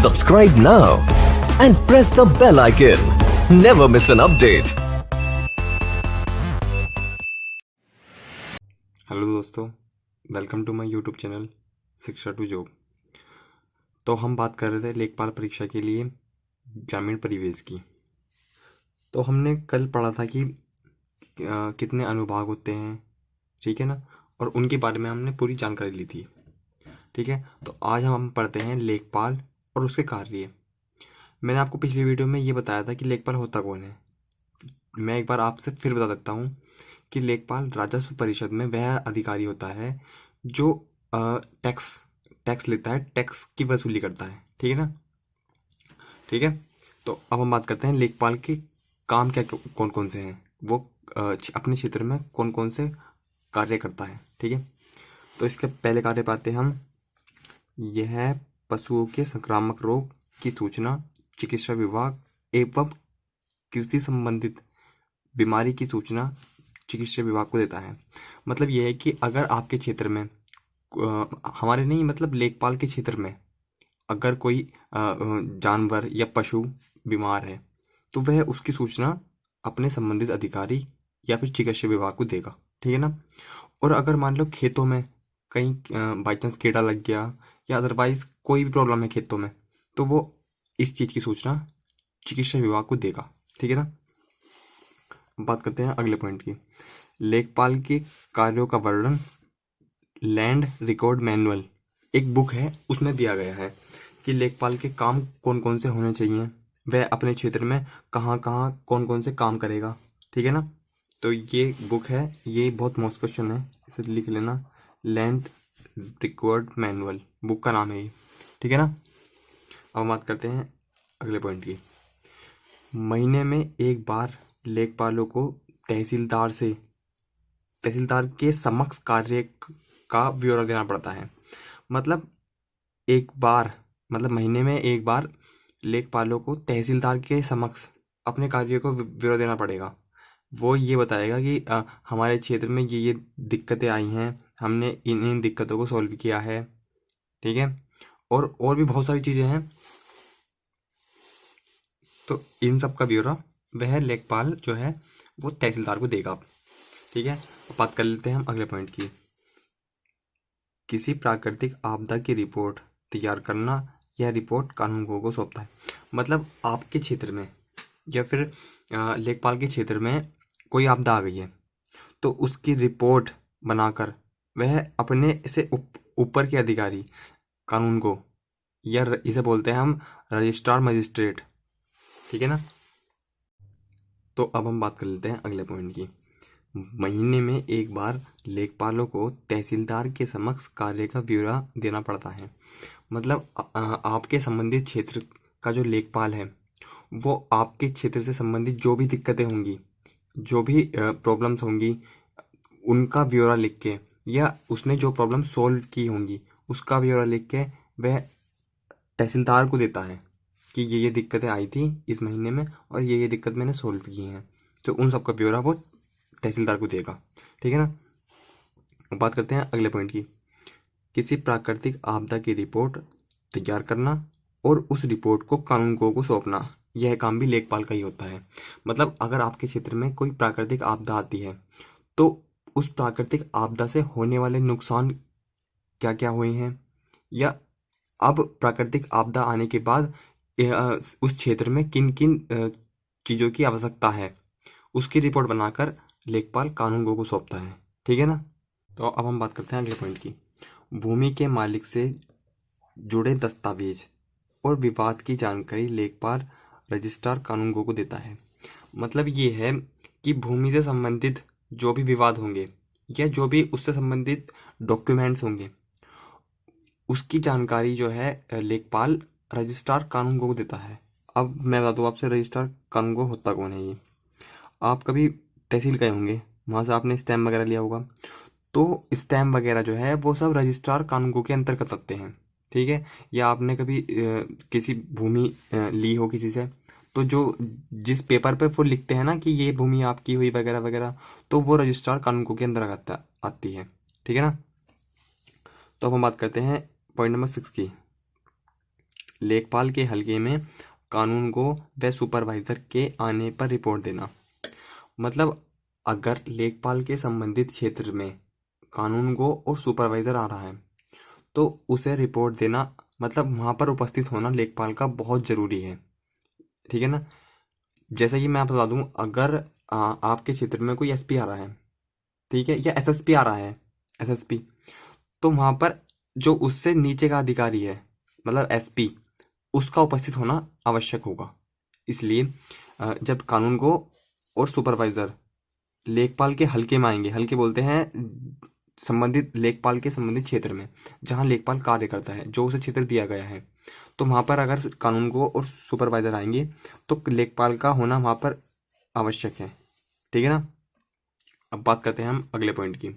Subscribe now and press the bell icon. Never miss an update. Hello दोस्तों, welcome to my YouTube channel Shiksha to job. तो हम बात कर रहे थे लेखपाल परीक्षा के लिए ग्रामीण परिवेश की। तो हमने कल पढ़ा था कि कितने अनुभाग होते हैं, ठीक है ना, और उनके बारे में हमने पूरी जानकारी ली थी। ठीक है, तो आज हम पढ़ते हैं लेखपाल और उसके कार्य। मैंने आपको पिछली वीडियो में ये बताया था कि लेखपाल होता कौन है। मैं एक बार आपसे फिर बता देता हूँ कि लेखपाल राजस्व परिषद में वह अधिकारी होता है जो टैक्स लेता है, टैक्स की वसूली करता है। ठीक है ना, ठीक है। तो अब हम बात करते हैं लेखपाल के काम क्या कौन कौन से हैं, वो अपने क्षेत्र में कौन कौन से कार्य करता है। ठीक है, तो इसके पहले कार्य पाते हम, यह है पशुओं के संक्रामक रोग की सूचना चिकित्सा विभाग एवं कृषि संबंधित बीमारी की सूचना चिकित्सा विभाग को देता है। मतलब यह है कि अगर आपके क्षेत्र में हमारे नहीं, मतलब लेखपाल के क्षेत्र में अगर कोई जानवर या पशु बीमार है तो वह उसकी सूचना अपने संबंधित अधिकारी या फिर चिकित्सा विभाग को देगा। ठीक है ना। और अगर मान लो खेतों में कहीं बाई चांस कीड़ा लग गया या अदरवाइज कोई भी प्रॉब्लम है खेतों में, तो वो इस चीज़ की सूचना चिकित्सा विभाग को देगा। ठीक है ना। बात करते हैं अगले पॉइंट की, लेखपाल के कार्यों का वर्णन लैंड रिकॉर्ड मैनुअल एक बुक है, उसमें दिया गया है कि लेखपाल के काम कौन कौन से होने चाहिए, वह अपने क्षेत्र में कहाँ कहाँ कौन कौन से काम करेगा। ठीक है ना। तो ये बुक है, ये बहुत मोस्ट क्वेश्चन है, इसे लिख लेना, लैंड रिकॉर्ड मैनुअल बुक का नाम है ये। ठीक है ना। अब बात करते हैं अगले पॉइंट की, महीने में एक बार लेखपालों को तहसीलदार के समक्ष कार्य का ब्यौरा देना पड़ता है। मतलब एक बार, मतलब महीने में एक बार लेखपालों को तहसीलदार के समक्ष अपने कार्य को ब्यौरा देना पड़ेगा। वो ये बताएगा कि हमारे क्षेत्र में ये दिक्कतें आई हैं, हमने इन दिक्कतों को सॉल्व किया है। ठीक है, और भी बहुत सारी चीज़ें हैं, तो इन सब का ब्यौरा वह लेखपाल जो है वो तहसीलदार को देगा। ठीक है, बात कर लेते हैं हम अगले पॉइंट की, किसी प्राकृतिक आपदा की रिपोर्ट तैयार करना, यह रिपोर्ट कानूनगो को सौंपता है। मतलब आपके क्षेत्र में या फिर लेखपाल के क्षेत्र में कोई आपदा आ गई है तो उसकी रिपोर्ट बनाकर वह अपने से ऊपर के अधिकारी कानूनगो, या इसे बोलते हैं हम रजिस्ट्रार मजिस्ट्रेट। ठीक है ना। तो अब हम बात कर लेते हैं अगले पॉइंट की, महीने में एक बार लेखपालों को तहसीलदार के समक्ष कार्य का ब्यौरा देना पड़ता है। मतलब आपके संबंधित क्षेत्र का जो लेखपाल है वो आपके क्षेत्र से संबंधित जो भी दिक्कतें होंगी, जो भी प्रॉब्लम्स होंगी, उनका ब्यौरा लिख के, या उसने जो प्रॉब्लम सॉल्व की होंगी उसका ब्यौरा लिख के वह तहसीलदार को देता है कि ये दिक्कतें आई थी इस महीने में और ये दिक्कत मैंने सॉल्व की हैं। तो उन सब का ब्यौरा वो तहसीलदार को देगा। ठीक है ना। बात करते हैं अगले पॉइंट की, किसी प्राकृतिक आपदा की रिपोर्ट तैयार करना और उस रिपोर्ट को कानूनगो को सौंपना, यह काम भी लेखपाल का ही होता है। मतलब अगर आपके क्षेत्र में कोई प्राकृतिक आपदा आती है तो उस प्राकृतिक आपदा से होने वाले नुकसान क्या क्या हुए हैं, या अब प्राकृतिक आपदा आने के बाद उस क्षेत्र में किन किन चीज़ों की आवश्यकता है, उसकी रिपोर्ट बनाकर लेखपाल कानूनगो को सौंपता है। ठीक है ना। तो अब हम बात करते हैं अगले पॉइंट की, भूमि के मालिक से जुड़े दस्तावेज और विवाद की जानकारी लेखपाल रजिस्ट्रार कानूनगो को देता है। मतलब ये है कि भूमि से संबंधित जो भी विवाद होंगे या जो भी उससे संबंधित डॉक्यूमेंट्स होंगे उसकी जानकारी जो है लेखपाल रजिस्ट्रार कानूनगो को देता है। अब मैं बता दूँ आपसे रजिस्ट्रार कानूनगो होता कौन है। ये आप कभी तहसील गए होंगे, वहाँ से आपने स्टैम्प वगैरह लिया होगा, तो स्टैम्प वगैरह जो है वो सब रजिस्ट्रार कानूनगो के अंतर्गत आते हैं। ठीक है, या आपने कभी किसी भूमि ली हो किसी से, तो जो जिस पेपर पे वो लिखते हैं ना कि ये भूमि आपकी हुई वगैरह वगैरह, तो वो रजिस्ट्रार कानूनगो के अंदर आती है। ठीक है ना। तो अब हम बात करते हैं पॉइंट नंबर 6 की, लेखपाल के हलके में कानून को व सुपरवाइजर के आने पर रिपोर्ट देना। मतलब अगर लेखपाल के संबंधित क्षेत्र में कानून को और सुपरवाइजर आ रहा है तो उसे रिपोर्ट देना, मतलब वहाँ पर उपस्थित होना लेखपाल का बहुत ज़रूरी है। ठीक है ना। जैसे कि मैं आपको बता दूँ, अगर आपके क्षेत्र में कोई एसपी आ रहा है, ठीक है, या एसएसपी आ रहा है, एसएसपी, तो वहाँ पर जो उससे नीचे का अधिकारी है, मतलब एसपी, उसका उपस्थित होना आवश्यक होगा। इसलिए जब कानून को और सुपरवाइजर लेखपाल के हलके में आएंगे, हलके बोलते हैं संबंधित लेखपाल के संबंधित क्षेत्र में जहाँ लेखपाल कार्य करता है, जो उसे क्षेत्र दिया गया है, तो वहाँ पर अगर कानून को और सुपरवाइजर आएंगे तो लेखपाल का होना वहाँ पर आवश्यक है। ठीक है ना। अब बात करते हैं हम अगले पॉइंट की।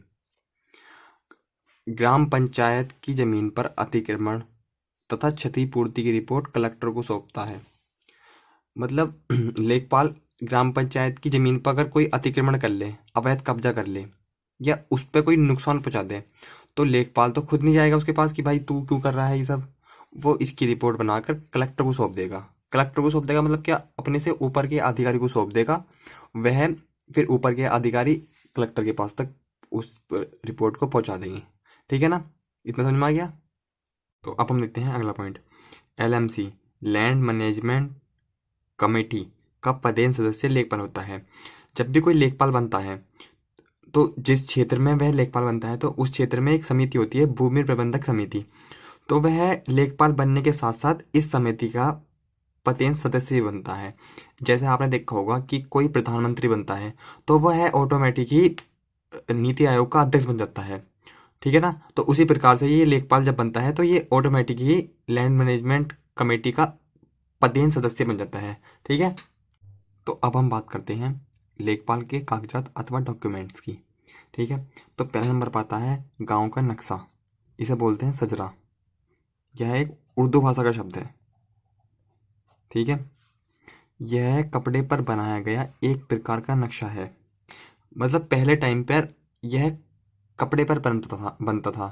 ग्राम पंचायत की जमीन पर अतिक्रमण तथा क्षतिपूर्ति की रिपोर्ट कलेक्टर को सौंपता है। मतलब लेखपाल ग्राम पंचायत की जमीन पर अगर कोई अतिक्रमण कर ले, अवैध कब्जा कर ले या उस पर कोई नुकसान पहुंचा दे, तो लेखपाल तो खुद नहीं जाएगा उसके पास कि भाई तू क्यों कर रहा है ये सब। वो इसकी रिपोर्ट बनाकर कलेक्टर को सौंप देगा। कलेक्टर को सौंप देगा मतलब क्या, अपने से ऊपर के अधिकारी को सौंप देगा। वह फिर ऊपर के अधिकारी कलेक्टर के पास तक उस रिपोर्ट को पहुंचा देंगे। ठीक है ना, इतना समझ में आ गया। तो अब हम देखते हैं अगला point. LMC land management committee का पदेन सदस्य लेखपाल होता है। जब भी कोई लेखपाल बनता है तो जिस क्षेत्र में वह लेखपाल बनता है तो उस क्षेत्र में एक समिति होती है, भूमि प्रबंधक समिति। तो वह लेखपाल बनने के साथ साथ इस समिति का पदेन सदस्य भी बनता है। जैसे आपने देखा होगा कि कोई प्रधानमंत्री बनता है तो वह ऑटोमेटिक ही नीति आयोग का अध्यक्ष बन जाता है। ठीक है ना। तो उसी प्रकार से ये लेखपाल जब बनता है तो ये ऑटोमेटिक ही लैंड मैनेजमेंट कमेटी का पदेन सदस्य बन जाता है। ठीक है। तो अब हम बात करते हैं लेखपाल के कागजात अथवा डॉक्यूमेंट्स की। ठीक है। तो पहला नंबर पर आता है गांव का नक्शा, इसे बोलते हैं सजरा। यह एक उर्दू भाषा का शब्द है। ठीक है। यह कपड़े पर बनाया गया एक प्रकार का नक्शा है। मतलब पहले टाइम पर यह कपड़े पर बनता था,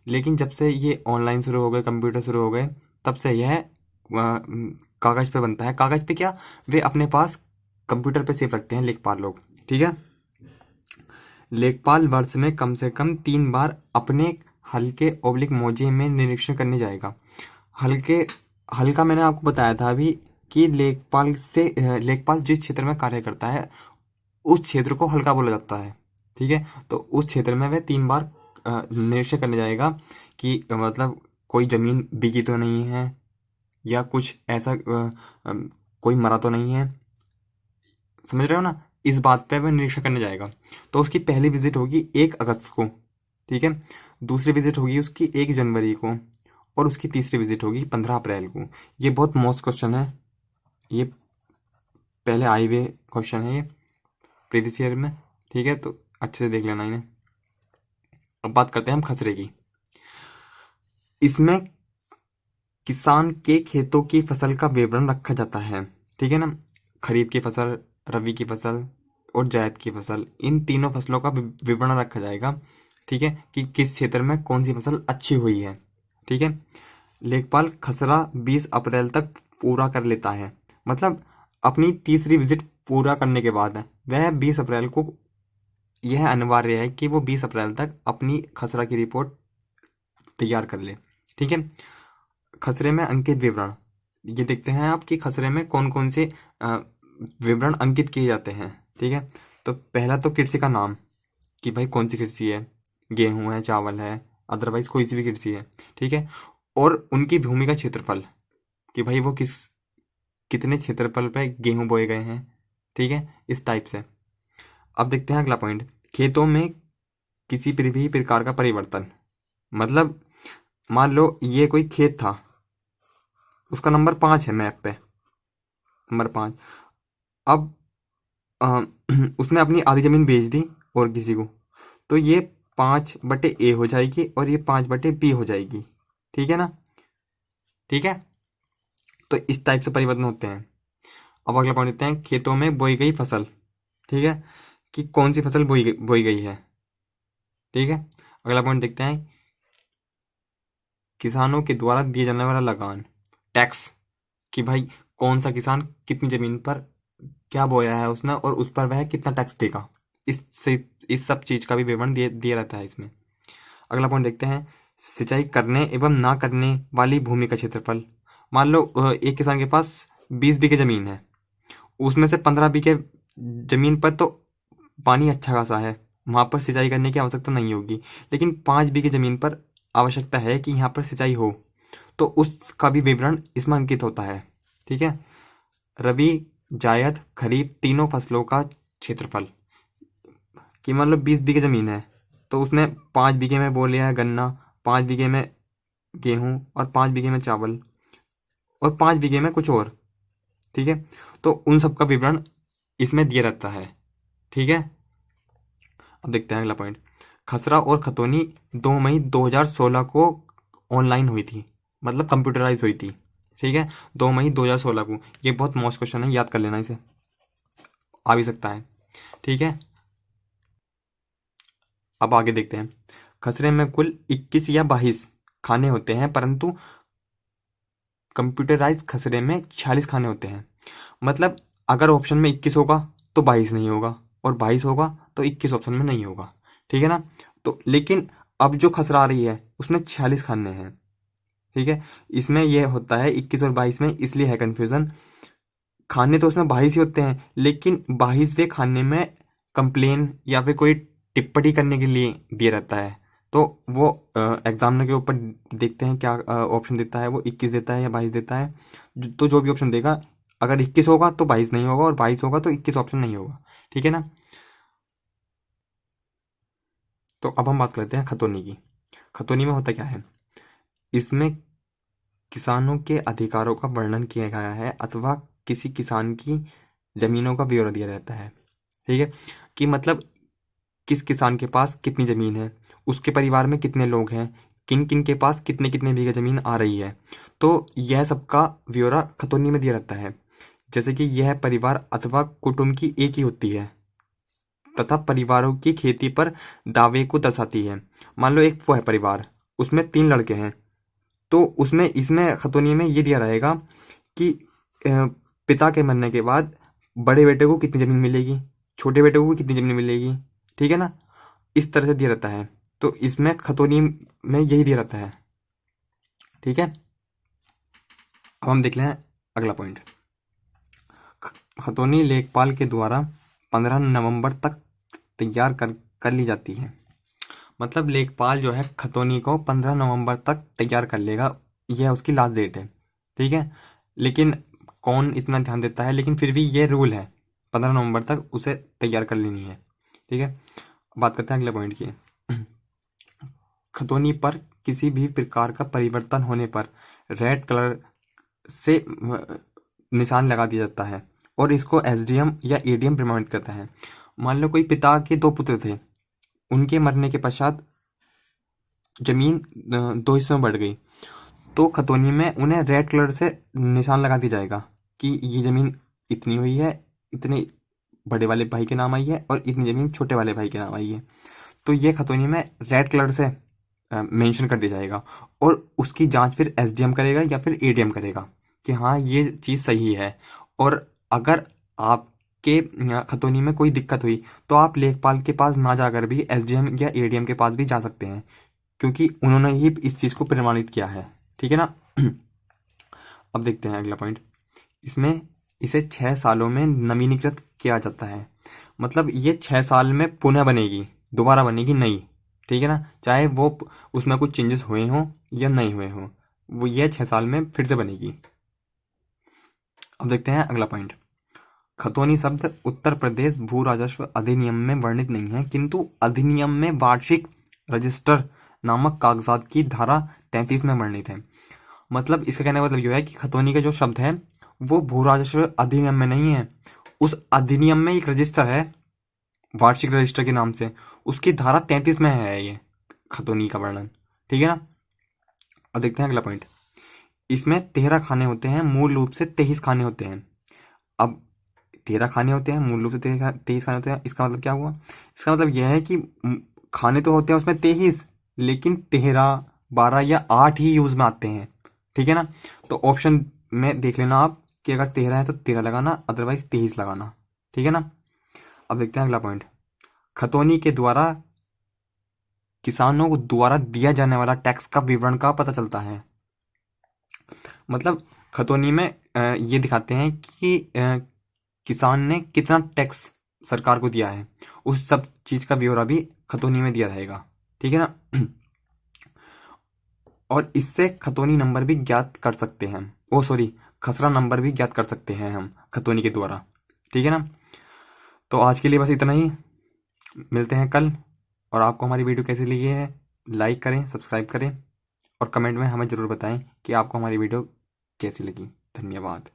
लेकिन जब से ये ऑनलाइन शुरू हो गए, कंप्यूटर शुरू हो गए, तब से यह कागज पे बनता है। कागज पे क्या, वे अपने पास कंप्यूटर पे सेव रखते हैं लेखपाल लोग। ठीक है। लेखपाल वर्ष में कम से कम 3 बार अपने हल्के ओब्लिक मौजे में निरीक्षण करने जाएगा। हल्का मैंने आपको बताया था अभी कि लेखपाल जिस क्षेत्र में कार्य करता है उस क्षेत्र को हल्का बोला जाता है। ठीक है। तो उस क्षेत्र में वह 3 बार निरीक्षण करने जाएगा कि मतलब कोई जमीन बिकी तो नहीं है या कुछ ऐसा कोई मरा तो नहीं है। समझ रहे हो ना, इस बात पे वह निरीक्षण करने जाएगा। तो उसकी पहली विजिट होगी 1 अगस्त को। ठीक है। दूसरी विजिट होगी उसकी 1 जनवरी को और उसकी तीसरी विजिट होगी 15 अप्रैल को। ये बहुत मोस्ट क्वेश्चन है, ये पहले आए हुए क्वेश्चन है ये प्रीवियस ईयर में। ठीक है। तो अच्छे से देख लेना इन्हें। अब बात करते हैं हम खसरे की। इसमें किसान के खेतों की फसल का विवरण रखा जाता है। ठीक है ना। खरीफ की फसल, रबी की फसल और जायद की फसल, इन तीनों फसलों का विवरण रखा जाएगा। ठीक है, कि किस क्षेत्र में कौन सी फसल अच्छी हुई है। ठीक है। लेखपाल खसरा 20 अप्रैल तक पूरा कर लेता है। मतलब अपनी तीसरी विजिट पूरा करने के बाद वह 20 अप्रैल को, यह अनिवार्य है कि वो 20 अप्रैल तक अपनी खसरा की रिपोर्ट तैयार कर ले। ठीक है। खसरे में अंकित विवरण, ये देखते हैं आप कि खसरे में कौन कौन से विवरण अंकित किए जाते हैं। ठीक है। तो पहला तो कृषि का नाम कि भाई कौन सी कृषि है, गेहूं है, चावल है, अदरवाइज कोई सी भी कृषि है। ठीक है। और उनकी भूमि का क्षेत्रफल कि भाई वो कितने क्षेत्रफल पे गेहूं बोए गए हैं। ठीक है, इस टाइप से। अब देखते हैं अगला पॉइंट, खेतों में किसी भी प्रकार का परिवर्तन। मतलब मान लो ये कोई खेत था, उसका नंबर 5 है मैप पे, नंबर 5। अब उसने अपनी आधी जमीन बेच दी और किसी को, तो ये 5/A हो जाएगी और ये 5/B हो जाएगी। ठीक है ना। ठीक है। तो इस टाइप से परिवर्तन होते हैं। अब अगला पॉइंट देखते हैं, खेतों में बोई गई फसल। ठीक है, कि कौन सी फसल बोई गई है। ठीक है। अगला पॉइंट देखते हैं, किसानों के द्वारा दिए जाने वाला लगान। टैक्स, कि भाई कौन सा किसान कितनी जमीन पर क्या बोया है उसने और उस पर वह कितना टैक्स देगा, इस सब चीज का भी विवरण दिया रहता है इसमें। अगला पॉइंट देखते हैं, सिंचाई करने एवं ना करने वाली भूमि का क्षेत्रफल। मान लो एक किसान के पास 20 बीघे जमीन है, उसमें से 15 बीघे जमीन पर तो पानी अच्छा खासा है, वहां पर सिंचाई करने की आवश्यकता नहीं होगी, लेकिन 5 बीघे जमीन पर आवश्यकता है कि यहाँ पर सिंचाई हो, तो उसका भी विवरण इसमें अंकित होता है। ठीक है, रबी, जायद, खरीफ तीनों फसलों का क्षेत्रफल, कि मान लो 20 बीघे जमीन है, तो उसने 5 बीघे में बो लिया है गन्ना, 5 बीघे में गेहूं और 5 बीघे में चावल और 5 बीघे में कुछ और। ठीक है, तो उन सब का विवरण इसमें दिया रहता है। ठीक है, अब देखते हैं अगला पॉइंट, खसरा और खतौनी 2 मई 2016 को ऑनलाइन हुई थी, मतलब कंप्यूटराइज हुई थी। ठीक है, 2 मई 2016 को, ये बहुत मौज क्वेश्चन है, याद कर लेना इसे, आ भी सकता है। ठीक है, अब आगे देखते हैं, खसरे में कुल 21 या 22 खाने होते हैं, परंतु कंप्यूटराइज खसरे में 46 खाने होते हैं। मतलब अगर ऑप्शन में 21 होगा तो 22 नहीं होगा, और 22 होगा तो 21 ऑप्शन में नहीं होगा। ठीक है ना, तो लेकिन अब जो खसरा आ रही है उसमें 46 खाने हैं। ठीक है, इसमें यह होता है 21 और 22 में, इसलिए है कंफ्यूजन। खाने तो उसमें 22 ही होते हैं, लेकिन 22वें खाने में कंप्लेन या फिर कोई टिप्पणी करने के लिए दिया रहता है, तो वो एग्जामिनर के ऊपर देखते हैं क्या ऑप्शन देता है, वो 21 देता है या 22 देता है। तो जो भी ऑप्शन देगा, अगर 21 होगा तो 22 नहीं होगा, और 22 होगा तो 21 ऑप्शन नहीं होगा। ठीक है ना, तो अब हम बात करते हैं खतौनी की। खतौनी में होता क्या है, इसमें किसानों के अधिकारों का वर्णन किया गया है, अथवा किसी किसान की जमीनों का ब्यौरा दिया रहता है। ठीक है, कि मतलब किस किसान के पास कितनी जमीन है, उसके परिवार में कितने लोग हैं, किन किन के पास कितने कितने बीघे जमीन आ रही है, तो यह सबका ब्यौरा खतौनी में दिया रहता है। जैसे कि यह परिवार अथवा कुटुंब की एक ही होती है तथा परिवारों की खेती पर दावे को दर्शाती है। मान लो एक वो है परिवार, उसमें 3 लड़के हैं, तो उसमें इसमें खतौनी में ये दिया रहेगा कि पिता के मरने के बाद बड़े बेटे को कितनी जमीन मिलेगी, छोटे बेटे को कितनी जमीन मिलेगी। ठीक है ना, इस तरह से दिया रहता है, तो इसमें खतौनी में यही दिया रहता है। ठीक है, अब हम देख लें अगला पॉइंट, खतौनी लेखपाल के द्वारा 15 नवंबर तक तैयार कर ली जाती है। मतलब लेखपाल जो है खतौनी को 15 नवंबर तक तैयार कर लेगा, यह उसकी लास्ट डेट है। ठीक है, लेकिन कौन इतना ध्यान देता है, लेकिन फिर भी ये रूल है 15 नवंबर तक उसे तैयार कर लेनी है। ठीक है, बात करते हैं अगले पॉइंट की। खतौनी पर किसी भी प्रकार का परिवर्तन होने पर रेड कलर से निशान लगा दिया जाता है, और इसको एसडीएम या एडीएम प्रमाणित करता है। मान लो कोई पिता के 2 पुत्र थे, उनके मरने के पश्चात जमीन 2 हिस्सों में बढ़ गई, तो खतौनी में उन्हें रेड कलर से निशान लगा दिया जाएगा कि ये जमीन इतनी हुई है, इतने बड़े वाले भाई के नाम आई है, और इतनी जमीन छोटे वाले भाई के नाम आई है। तो ये खतौनी में रेड कलर से मेंशन कर दिया जाएगा, और उसकी जांच फिर एसडीएम करेगा या फिर एडीएम करेगा कि हाँ ये चीज़ सही है। और अगर आपके खतौनी में कोई दिक्कत हुई तो आप लेखपाल के पास ना जाकर भी एसडीएम या एडीएम के पास भी जा सकते हैं, क्योंकि उन्होंने ही इस चीज़ को प्रमाणित किया है। ठीक है ना, अब देखते हैं अगला पॉइंट, इसमें इसे 6 सालों में नवीनीकृत किया जाता है। मतलब ये 6 साल में पुनः बनेगी, दोबारा बनेगी नई। ठीक है ना, चाहे वो उसमें कुछ चेंजेस हुए हों या नहीं हुए हों, वो ये 6 साल में फिर से बनेगी। अब देखते हैं अगला पॉइंट, खतौनी शब्द उत्तर प्रदेश भू राजस्व अधिनियम में वर्णित नहीं है, किंतु अधिनियम में वार्षिक रजिस्टर नामक कागजात की धारा 33 में वर्णित है। मतलब इसका कहने का मतलब यह है कि खतौनी का जो शब्द है वो भू राजस्व अधिनियम में नहीं है, उस अधिनियम में एक रजिस्टर है वार्षिक रजिस्टर के नाम से, उसकी धारा 33 में है ये खतौनी का वर्णन। ठीक है ना, अब देखते हैं अगला पॉइंट, इसमें 13 खाने होते हैं, मूल रूप से 23 खाने होते हैं। अब 13 खाने होते हैं, मूल रूप से 23 खाने होते हैं, इसका मतलब क्या हुआ, इसका मतलब यह है कि खाने तो होते हैं उसमें 23, लेकिन 13, 12 या 8 ही यूज में आते हैं। ठीक है ना, तो ऑप्शन में देख लेना आप कि अगर 13 है तो 13 लगाना, अदरवाइज 23 लगाना। ठीक है ना। अब देखते हैं अगला पॉइंट। खतौनी के द्वारा किसानों को द्वारा दिया जाने वाला टैक्स का विवरण का पता चलता है। मतलब खतौनी में ये दिखाते हैं कि किसान ने कितना टैक्स सरकार को दिया है, उस सब चीज का ब्यौरा भी खतौनी में दिया रहेगा। ठीक है ना। और इससे खतौनी नंबर भी ज्ञात कर सकते हैं, ओ सॉरी खसरा नंबर भी ज्ञात कर सकते हैं हम खतौनी के द्वारा। ठीक है ना। तो आज के लिए बस इतना ही, मिलते हैं कल। और आपको हमारी वीडियो कैसी लगी है लाइक करें, सब्सक्राइब करें और कमेंट में हमें ज़रूर बताएं कि आपको हमारी वीडियो कैसी लगी। धन्यवाद।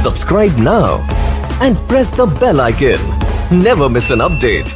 Subscribe now and press the bell icon. Never miss an update.